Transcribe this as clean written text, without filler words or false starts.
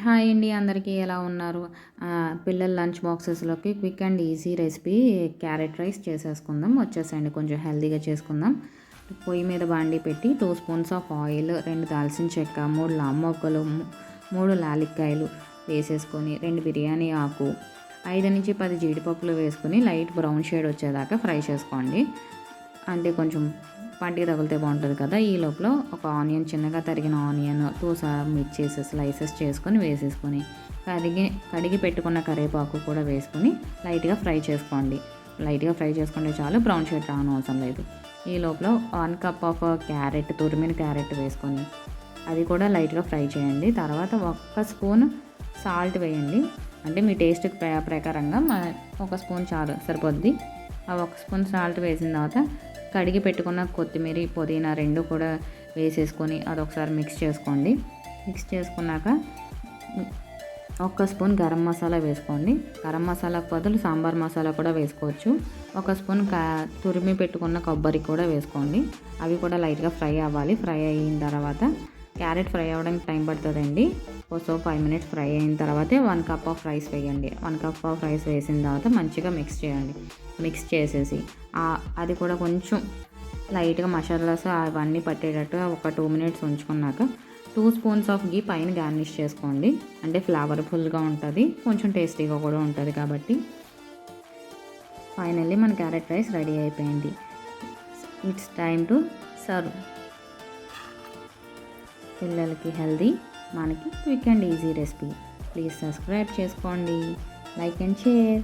Hi అండి, అందరికీ ఎలా ఉన్నారు? పిల్లల లంచ్ బాక్సెస్‌లోకి quick and easy recipe carrot rice చేసేసుకుందాం. వచ్చేసేయండి, కొంచెం హెల్తీగా చేసుకుందాం. పొయ్యి మీద బాండీ పెట్టి 2 స్పూన్స్ ఆఫ్ ఆయిల్, 2 దాల్చిన చెక్క, 3 లాంగ్ 3 లాలిక్కాయలు వేసేసుకొని, 2 బిర్యానీ ఆకు, 5-10 జీడిపప్పులు వేసుకొని లైట్ బ్రౌన్ షేడ్ వచ్చేదాకా ఫ్రై చేసుకోండి. అంటే కొంచెం పంటికి తగిలితే బాగుంటుంది కదా. ఈ లోపల ఒక ఆనియన్, చిన్నగా తరిగిన ఆనియన్ 2 మిర్చీస్ స్లైసెస్ చేసుకొని వేసేసుకొని, కడిగి పెట్టుకున్న కరివేపాకు కూడా వేసుకొని లైట్గా ఫ్రై చేసుకోండి. లైట్గా ఫ్రై చేసుకుంటే చాలు, బ్రౌన్ షేడ్ రానవసరం లేదు. ఈ లోపల 1 కప్ ఆఫ్ క్యారెట్, తురిమిన క్యారెట్ వేసుకొని అది కూడా లైట్గా ఫ్రై చేయండి. తర్వాత 1 స్పూన్ సాల్ట్ వేయండి. అంటే మీ టేస్ట్ ప్రకారంగా 1 స్పూన్ చాలు, సరిపోద్ది. ఆ 1 స్పూన్ సాల్ట్ వేసిన తర్వాత కడిగి పెట్టుకున్న కొత్తిమీర, పుదీనా 2 కూడా వేసేసుకొని అదొకసారి మిక్స్ చేసుకోండి. మిక్స్ చేసుకున్నాక 1 స్పూన్ గరం మసాలా వేసుకోండి. గరం మసాలాకు బదులు సాంబార్ మసాలా కూడా వేసుకోవచ్చు. 1 స్పూన్ తురిమి పెట్టుకున్న కొబ్బరి కూడా వేసుకోండి. అవి కూడా లైట్గా ఫ్రై అవ్వాలి. ఫ్రై అయిన తర్వాత క్యారెట్ ఫ్రై అవ్వడానికి టైం పడుతుందండి. సో 5 మినిట్స్ ఫ్రై అయిన తర్వాతే 1 కప్ ఆఫ్ రైస్ వేయండి. 1 కప్ ఆఫ్ రైస్ వేసిన తర్వాత మంచిగా మిక్స్ చేయండి. మిక్స్ చేసేసి అది కూడా కొంచెం లైట్గా మసాలాస్ అవన్నీ పట్టేటట్టు ఒక 2 మినిట్స్ ఉంచుకున్నాక 2 స్పూన్స్ ఆఫ్ గీ పైన గార్నిష్ చేసుకోండి. అంటే ఫ్లేవర్ఫుల్గా ఉంటుంది, కొంచెం టేస్టీగా కూడా ఉంటుంది కాబట్టి. ఫైనల్లీ మన క్యారెట్ రైస్ రెడీ అయిపోయింది. It's time to serve. పిల్లలకి హెల్దీ, మనకి quick and easy recipe. Please subscribe చేసుకోండి, లైక్ అండ్ షేర్.